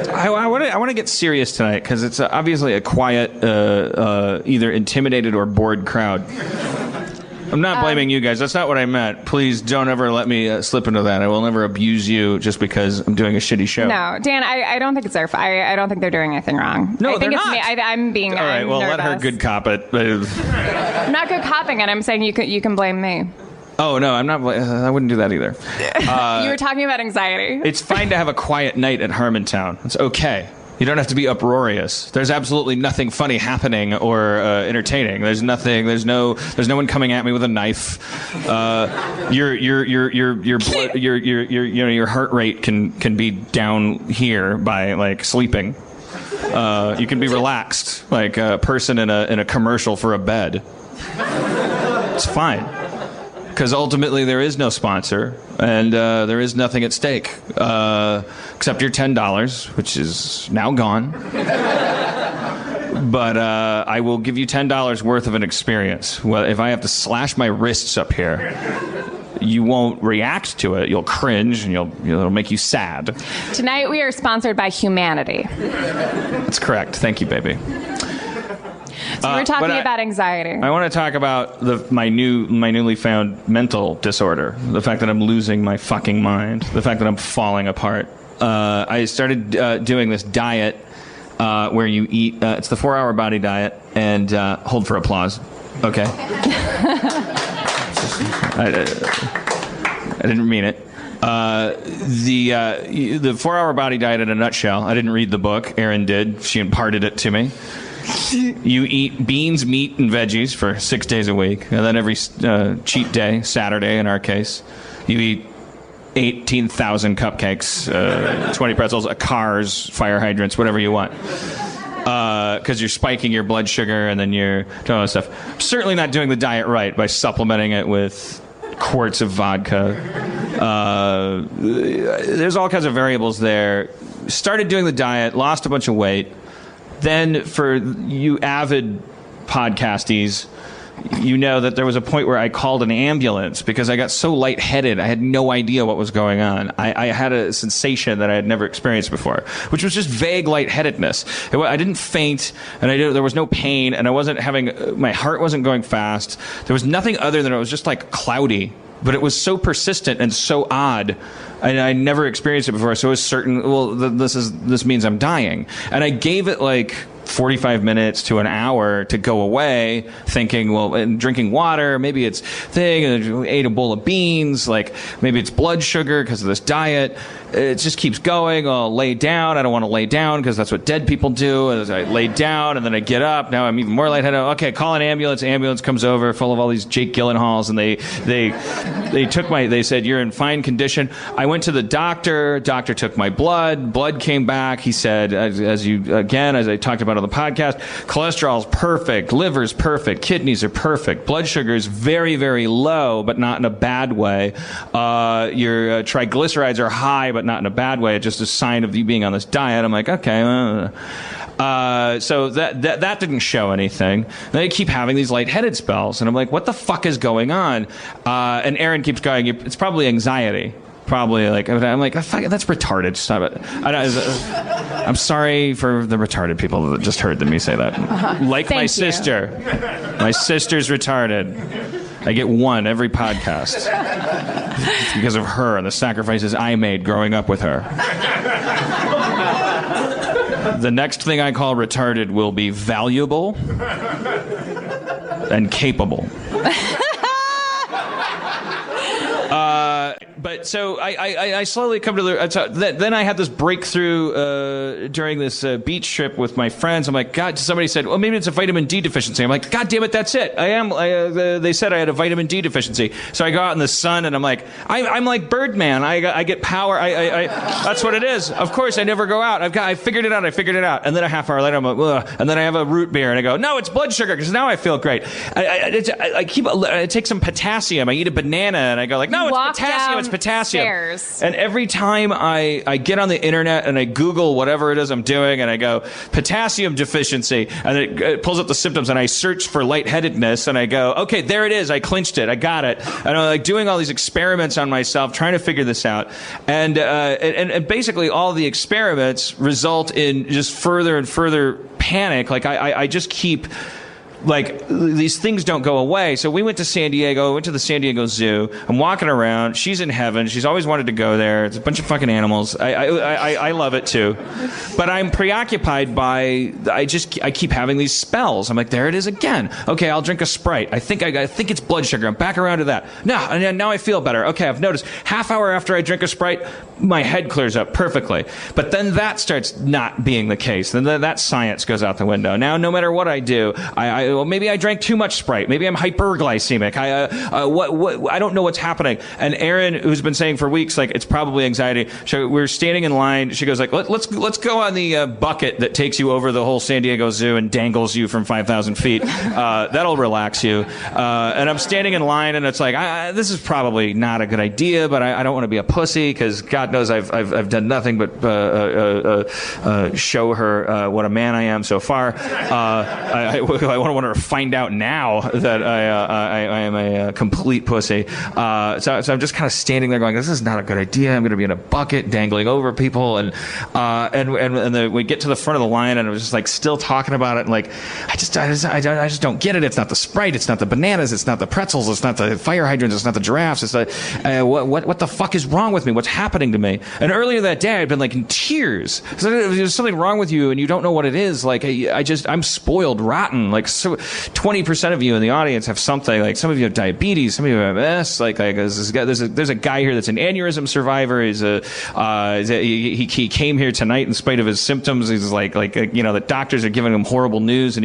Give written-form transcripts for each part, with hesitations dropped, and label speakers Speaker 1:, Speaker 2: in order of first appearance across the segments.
Speaker 1: I want to get serious tonight because it's obviously a quiet, either intimidated or bored crowd. I'm not blaming you guys. That's not what I meant. Please don't ever let me slip into that. I will never abuse you just because I'm doing a shitty show.
Speaker 2: No, Dan, I don't think it's their fault. I don't think they're doing anything wrong.
Speaker 1: No,
Speaker 2: I think
Speaker 1: they're
Speaker 2: it's
Speaker 1: not.
Speaker 2: Me. I'm being.
Speaker 1: All right, well,
Speaker 2: nervous.
Speaker 1: let her good cop it.
Speaker 2: I'm not good copping it. I'm saying you can blame me.
Speaker 1: Oh, no, I'm not. I wouldn't do that either.
Speaker 2: You were talking about anxiety. It's
Speaker 1: fine to have a quiet night at Harmontown. It's okay. You don't have to be uproarious. There's absolutely nothing funny happening or entertaining. There's nothing. There's no one coming at me with a knife. Your heart rate can be down here by like sleeping. You can be relaxed like a person in a commercial for a bed. It's fine. Because ultimately there is no sponsor, and there is nothing at stake, except your $10, which is now gone. But I will give you $10 worth of an experience. Well, if I have to slash my wrists up here, you won't react to it. You'll cringe, and it'll make you sad.
Speaker 2: Tonight we are sponsored by Humanity.
Speaker 1: That's correct. Thank you, baby.
Speaker 2: So we're talking about anxiety.
Speaker 1: I want to talk about my newly found mental disorder. The fact that I'm losing my fucking mind. The fact that I'm falling apart. I started doing this diet where you eat. It's the 4-hour body diet, and hold for applause. Okay. I didn't mean it. The 4-hour body diet in a nutshell. I didn't read the book. Erin did. She imparted it to me. You eat beans, meat, and veggies for 6 days a week. And then every cheat day, Saturday in our case, you eat 18,000 cupcakes, 20 pretzels, cars, fire hydrants, whatever you want. Because you're spiking your blood sugar and then you're doing all that stuff. I'm certainly not doing the diet right by supplementing it with quarts of vodka. There's all kinds of variables there. Started doing the diet, lost a bunch of weight. Then, for you avid podcasties, you know that there was a point where I called an ambulance because I got so lightheaded. I had no idea what was going on. I had a sensation that I had never experienced before, which was just vague lightheadedness. I didn't faint, and there was no pain, and I wasn't my heart wasn't going fast. There was nothing other than it was just like cloudy. But it was so persistent and so odd. I never experienced it before, so I was certain, well, this means I'm dying. And I gave it like 45 minutes to an hour to go away, thinking, well, and drinking water, maybe it's thing, and I ate a bowl of beans, like maybe it's blood sugar because of this diet. It just keeps going. I'll lay down. I don't want to lay down because that's what dead people do. And I lay down, and then I get up. Now I'm even more lightheaded. Okay, call an ambulance. Ambulance comes over, full of all these Jake Gyllenhaals, and they they said, you're in fine condition. I went to the doctor. Doctor took my blood. Blood came back. He said, as I talked about on the podcast, cholesterol's perfect. Liver's perfect. Kidneys are perfect. Blood sugar is very, very low, but not in a bad way. Your triglycerides are high, but not in a bad way. It's just a sign of you being on this diet. I'm like, okay. So that didn't show anything. Then I keep having these lightheaded spells, and I'm like, what the fuck is going on? And Erin keeps going, it's probably anxiety. Probably, like, I'm like, fuck, that's retarded. Stop it. I'm sorry for the retarded people that just heard me say that. Like my sister. My sister's retarded. I get one every podcast. It's because of her and the sacrifices I made growing up with her. The next thing I call retarded will be valuable and capable. But so I slowly come to the... Then I had this breakthrough during this beach trip with my friends. I'm like, God, somebody said, well, maybe it's a vitamin D deficiency. I'm like, God damn it, that's it. They said I had a vitamin D deficiency. So I go out in the sun, and I'm like, I'm like Birdman. I get power. That's what it is. Of course, I never go out. I figured it out. And then a half hour later, I'm like, ugh. And then I have a root beer, and I go, no, it's blood sugar, because now I feel great. I take some potassium. I eat a banana, and I go like, no, it's potassium. It's potassium.
Speaker 2: Stairs.
Speaker 1: And every time I get on the internet and I Google whatever it is I'm doing and I go, potassium deficiency, and it pulls up the symptoms, and I search for lightheadedness, and I go, okay, there it is. I clinched it. I got it. And I'm like doing all these experiments on myself, trying to figure this out. And basically all the experiments result in just further and further panic. Like I just keep... Like, these things don't go away. So we went to San Diego. I went to the San Diego Zoo. I'm walking around. She's in heaven. She's always wanted to go there. It's a bunch of fucking animals. I love it, too. But I'm preoccupied by... I keep having these spells. I'm like, there it is again. Okay, I'll drink a Sprite. I think it's blood sugar. I'm back around to that. No, and now I feel better. Okay, I've noticed. Half hour after I drink a Sprite, my head clears up perfectly. But then that starts not being the case. Then that science goes out the window. Now, no matter what I do, well, maybe I drank too much Sprite. Maybe I'm hyperglycemic. I don't know what's happening. And Erin, who's been saying for weeks, like, it's probably anxiety. We're standing in line. She goes like, let's go on the bucket that takes you over the whole San Diego Zoo and dangles you from 5,000 feet. That'll relax you. And I'm standing in line, and it's like, this is probably not a good idea, but I don't want to be a pussy, because God knows I've done nothing but show her what a man I am so far. I want her to find out now that I am a complete pussy. So I'm just kind of standing there going, this is not a good idea. I'm going to be in a bucket dangling over people. And we get to the front of the line, and I was just like still talking about it. And like, I just don't get it. It's not the Sprite. It's not the bananas. It's not the pretzels. It's not the fire hydrants. It's not the giraffes. It's what the fuck is wrong with me? What's happening to me? And earlier that day, I'd been like in tears. There's something wrong with you, and you don't know what it is. Like, I'm spoiled rotten. Like, so 20% of you in the audience have something. Like, some of you have diabetes, some of you have MS. Like there's a guy here that's an aneurysm survivor. He came here tonight in spite of his symptoms. He's like the doctors are giving him horrible news, and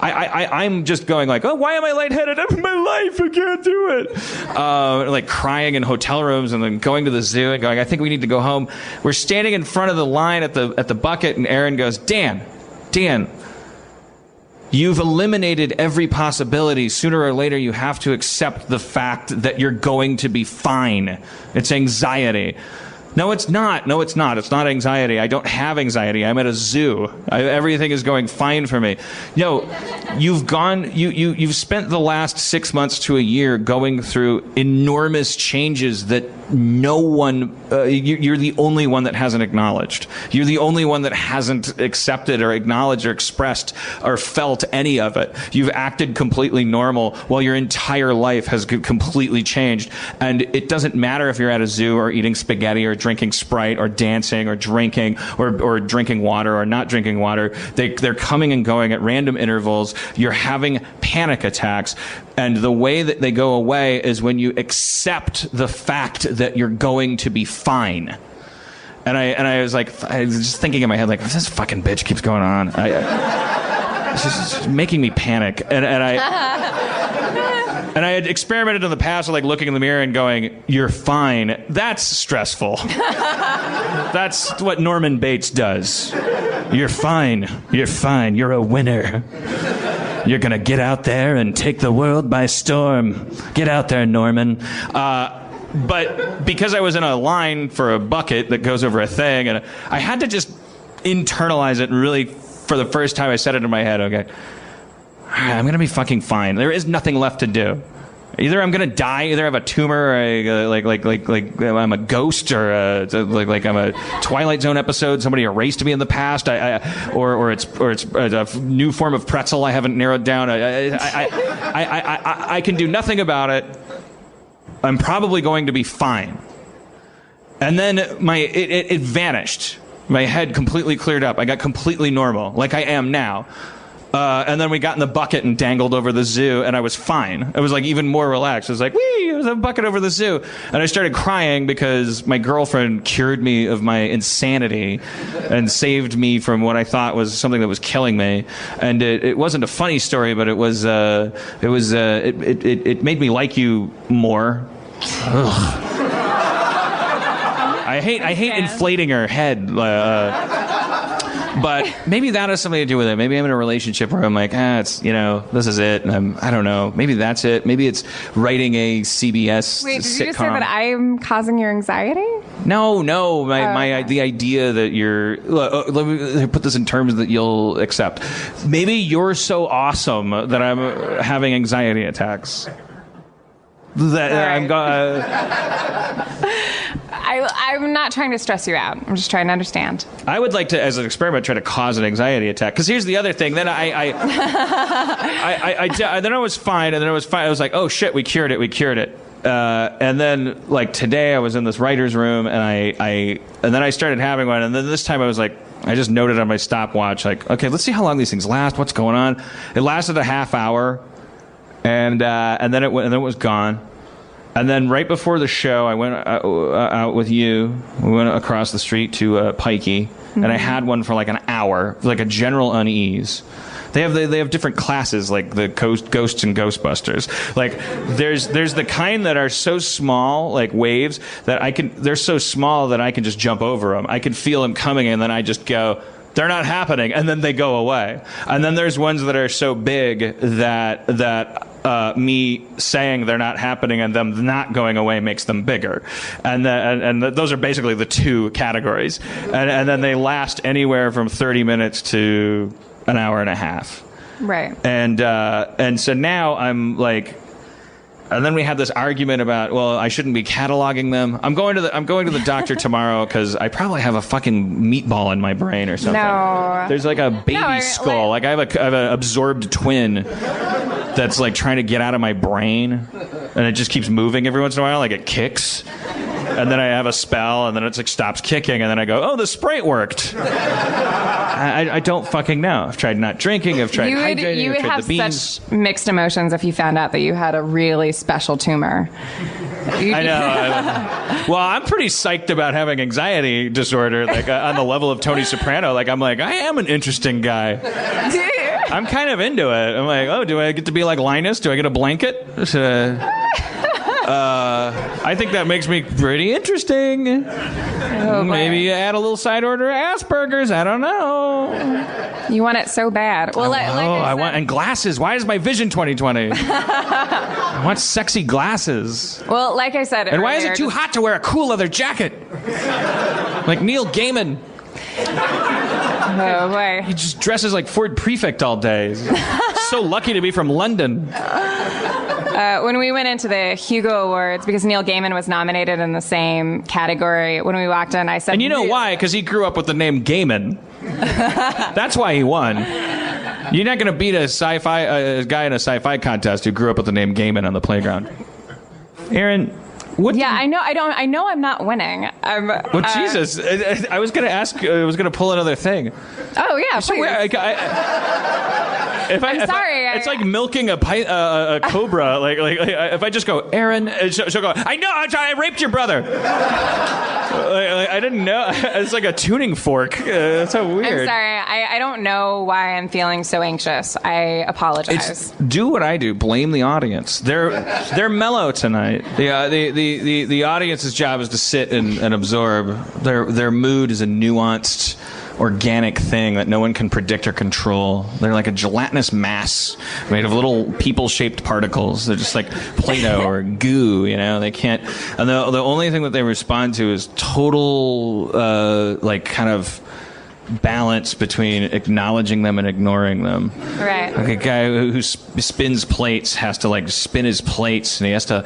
Speaker 1: I'm just going like, oh, why am I lightheaded? I'm in my life. I can't do it. Like crying in hotel rooms, and then going to the zoo and going, I think we need to go home. We're standing in front of the line at the bucket, and Erin goes, Dan, you've eliminated every possibility. Sooner or later, you have to accept the fact that you're going to be fine. It's anxiety. No, it's not. It's not anxiety. I don't have anxiety. I'm at a zoo. Everything is going fine for me. You've spent the last 6 months to a year going through enormous changes that no one, you're the only one that hasn't acknowledged. You're the only one that hasn't accepted or acknowledged or expressed or felt any of it. You've acted completely normal while your entire life has completely changed. And it doesn't matter if you're at a zoo or eating spaghetti or drinking Sprite or dancing or drinking or drinking water or not drinking water. They're coming and going at random intervals. You're having panic attacks. And the way that they go away is when you accept the fact that you're going to be fine. And I was like, I was just thinking in my head, like, this fucking bitch keeps going on. It's just making me panic. And I had experimented in the past with like looking in the mirror and going, you're fine. That's stressful. That's what Norman Bates does. You're fine. You're fine. You're a winner. You're going to get out there and take the world by storm. Get out there, Norman. But because I was in a line for a bucket that goes over a thing, and I had to just internalize it, and really, for the first time, I said it in my head, okay, I'm going to be fucking fine. There is nothing left to do. Either I'm going to die, either I have a tumor, or like I'm a ghost, or like I'm a Twilight Zone episode, somebody erased me in the past, or it's a new form of pretzel I haven't narrowed down. I can do nothing about it. I'm probably going to be fine. And then it vanished. My head completely cleared up. I got completely normal, like I am now. And then we got in the bucket and dangled over the zoo, and I was fine. I was like even more relaxed. I was like, whee, it was a bucket over the zoo. And I started crying because my girlfriend cured me of my insanity and saved me from what I thought was something that was killing me. And it wasn't a funny story, but it made me like you more. Ugh. I hate inflating her head. But maybe that has something to do with it. Maybe I'm in a relationship where I'm like, it's, this is it. And I don't know. Maybe that's it. Maybe it's writing a CBS
Speaker 2: Wait, did
Speaker 1: sitcom.
Speaker 2: you just say that I'm causing your anxiety?
Speaker 1: No. The idea that you're, let me put this in terms that you'll accept. Maybe you're so awesome that I'm having anxiety attacks.
Speaker 2: I'm not trying to stress you out. I'm just trying to understand.
Speaker 1: I would like to, as an experiment, try to cause an anxiety attack. Because here's the other thing. Then then I was fine, and then I was like, oh shit, we cured it. And then, like, today I was in this writer's room, and then I started having one, and then this time I was like, I just noted on my stopwatch, like, okay, let's see how long these things last. What's going on? It lasted a half hour, and then it was gone. And then right before the show, I went out with you. We went across the street to Pikey, and I had one for like an hour, like a general unease. They have different classes, like the ghosts and Ghostbusters. Like there's the kind that are so small, like waves, that they're so small that I can just jump over them. I can feel them coming, and then I just go, they're not happening, and then they go away. And then there's ones that are so big that me saying they're not happening and them not going away makes them bigger. And those are basically the two categories. And then they last anywhere from 30 minutes to an hour and a half.
Speaker 2: Right.
Speaker 1: And so now I'm like, and then we had this argument about, well, I shouldn't be cataloging them. I'm going to the doctor tomorrow because I probably have a fucking meatball in my brain or something.
Speaker 2: No.
Speaker 1: There's like a baby skull. Like I have an absorbed twin that's like trying to get out of my brain, and it just keeps moving every once in a while, like it kicks. And then I have a spell, and then it like stops kicking, and then I go, oh, the Sprite worked. I don't fucking know. I've tried not drinking. I've tried hydrating.
Speaker 2: You would have such mixed emotions if you found out that you had a really special tumor.
Speaker 1: I know. Well, I'm pretty psyched about having anxiety disorder, like on the level of Tony Soprano. Like I'm like, I am an interesting guy. I'm kind of into it. I'm like, oh, do I get to be like Linus? Do I get a blanket? I think that makes me pretty interesting. Oh, maybe add a little side order of Asperger's. I don't know.
Speaker 2: You want it so bad. Well,
Speaker 1: I want and glasses. Why is my vision 20/20? I want sexy glasses.
Speaker 2: Well, like I said,
Speaker 1: and why is it too hot to wear a cool leather jacket? Like Neil Gaiman.
Speaker 2: Oh boy.
Speaker 1: He just dresses like Ford Prefect all day. He's so lucky to be from London.
Speaker 2: When we went into the Hugo Awards, because Neil Gaiman was nominated in the same category, when we walked in, I said...
Speaker 1: And you know why? Because he grew up with the name Gaiman. That's why he won. You're not going to beat a guy in a sci-fi contest who grew up with the name Gaiman on the playground. Aaron...
Speaker 2: I know I'm not winning.
Speaker 1: Jesus. I was going to ask, I was going to pull another thing.
Speaker 2: Oh, yeah, please.
Speaker 1: It's like milking a cobra. Like if I just go, Aaron, she'll go, I know, I raped your brother. I didn't know. It's like a tuning fork. That's so weird.
Speaker 2: I'm sorry. I don't know why I'm feeling so anxious. I apologize.
Speaker 1: Do what I do. Blame the audience. They're mellow tonight. The audience's job is to sit and absorb. Their mood is a nuanced, organic thing that no one can predict or control. They're like a gelatinous mass made of little people-shaped particles. They're just like Play-Doh or goo, They can't... And the only thing that they respond to is total, like, kind of balance between acknowledging them and ignoring them.
Speaker 2: Right.
Speaker 1: Like a guy who spins plates has to, like, spin his plates, and he has to...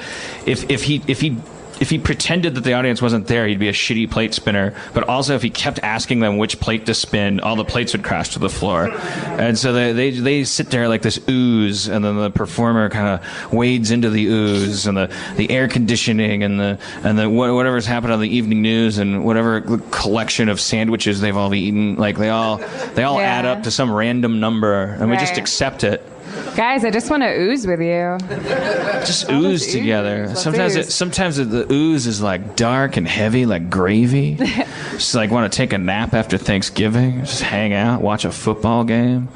Speaker 1: If he pretended that the audience wasn't there, he'd be a shitty plate spinner. But also, if he kept asking them which plate to spin, all the plates would crash to the floor. And so they sit there like this ooze, and then the performer kind of wades into the ooze, and the air conditioning, and the whatever's happened on the evening news, and whatever collection of sandwiches they've all eaten, like they all add up to some random number, and we just accept it.
Speaker 2: Guys, I just want to ooze with you.
Speaker 1: Just ooze together. Sometimes the ooze is like dark and heavy, like gravy. Just like want to take a nap after Thanksgiving. Just hang out, watch a football game.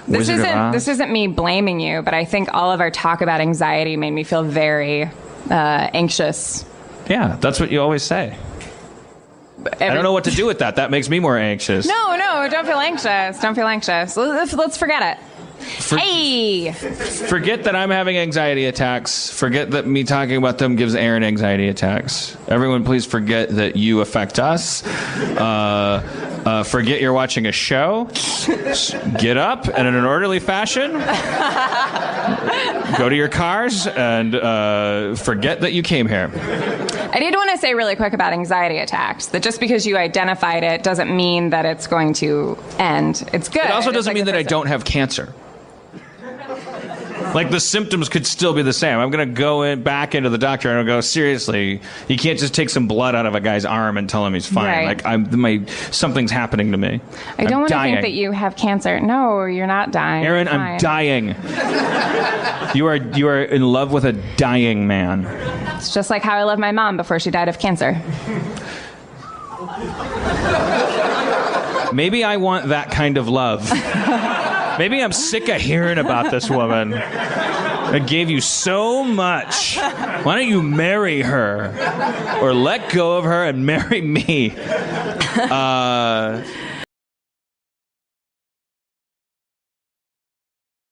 Speaker 2: This isn't me blaming you, but I think all of our talk about anxiety made me feel very anxious.
Speaker 1: Yeah, that's what you always say. I don't know what to do with that. That makes me more anxious.
Speaker 2: No, don't feel anxious. Don't feel anxious. Let's forget it. Hey!
Speaker 1: Forget that I'm having anxiety attacks. Forget that me talking about them gives Aaron anxiety attacks. Everyone, please forget that you affect us. Forget you're watching a show. Get up and in an orderly fashion, go to your cars and forget that you came here.
Speaker 2: I did want to say really quick about anxiety attacks, that just because you identified it doesn't mean that it's going to end. It's good.
Speaker 1: It also doesn't mean that I don't have cancer. Like, the symptoms could still be the same. I'm going to go back into the doctor and I'll go, seriously, you can't just take some blood out of a guy's arm and tell him he's fine.
Speaker 2: Right.
Speaker 1: Like, something's happening to me.
Speaker 2: I don't want to think that you have cancer. No, you're not dying.
Speaker 1: Aaron, I'm dying. You are in love with a dying man.
Speaker 2: It's just like how I loved my mom before she died of cancer.
Speaker 1: Maybe I want that kind of love. Maybe I'm sick of hearing about this woman. I gave you so much. Why don't you marry her? Or let go of her and marry me?